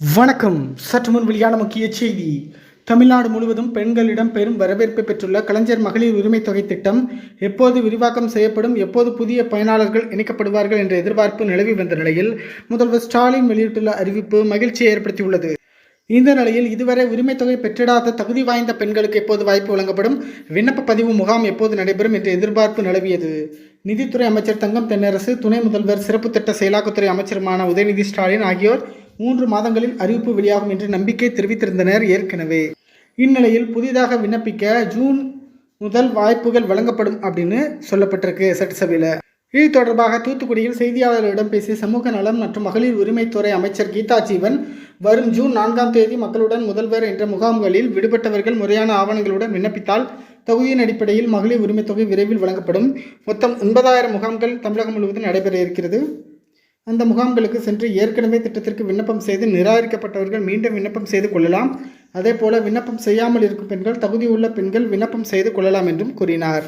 வணக்கம். சற்று முன் வெளியான முக்கிய செய்தி. தமிழ்நாடு முழுவதும் பெண்களிடம் பெரும் வரவேற்பை பெற்றுள்ள கலைஞர் மகளிர் உரிமை தொகை திட்டம் எப்போது விரிவாக்கம் செய்யப்படும், எப்போது புதிய பயனாளர்கள் இணைக்கப்படுவார்கள் என்ற எதிர்பார்ப்பு நிலவி வந்த நிலையில் முதல்வர் ஸ்டாலின் வெளியிட்டுள்ள அறிவிப்பு மகிழ்ச்சியை ஏற்படுத்தியுள்ளது. இந்த நிலையில் இதுவரை உரிமை தொகை பெற்றிடாத தகுதி வாய்ந்த பெண்களுக்கு எப்போது வாய்ப்பு வழங்கப்படும், விண்ணப்ப பதிவு முகாம் எப்போது நடைபெறும் என்ற எதிர்பார்ப்பு நிலவியது. நிதித்துறை அமைச்சர் தங்கம் தென்னரசு, துணை முதல்வர், சிறப்பு திட்ட செயலாக்கத்துறை அமைச்சருமான உதயநிதி ஸ்டாலின் ஆகியோர் 3 மாதங்களில் அறிவிப்பு வெளியாகும் என்று நம்பிக்கை தெரிவித்திருந்தனர் ஏற்கனவே. இந்நிலையில் புதிதாக விண்ணப்பிக்க ஜூன் முதல் வாய்ப்புகள் வழங்கப்படும் அப்படின்னு சொல்லப்பட்டிருக்கு சட்டசபையில். இது தொடர்பாக தூத்துக்குடியில் செய்தியாளர்களிடம் பேசிய சமூக நலம் மற்றும் மகளிர் உரிமைத்துறை அமைச்சர் கீதா ஜீவன், வரும் ஜூன் 4ஆம் தேதி மக்களுடன் முதல்வர் என்ற முகாம்களில் விடுபட்டவர்கள் முறையான ஆவணங்களுடன் விண்ணப்பித்தால் தொகுதியின் அடிப்படையில் மகளிர் உரிமை தொகை விரைவில் வழங்கப்படும். மொத்தம் 90,000 முகாம்கள் தமிழகம் முழுவதும் நடைபெற இருக்கிறது. அந்த முகாம்களுக்கு சென்று ஏற்கனவே திட்டத்திற்கு விண்ணப்பம் செய்து நிராகரிக்கப்பட்டவர்கள் மீண்டும் விண்ணப்பம் செய்து கொள்ளலாம். அதேபோல விண்ணப்பம் செய்யாமல் இருக்கும் பெண்கள், தகுதியுள்ள பெண்கள் விண்ணப்பம் செய்து கொள்ளலாம் என்றும் கூறினார்.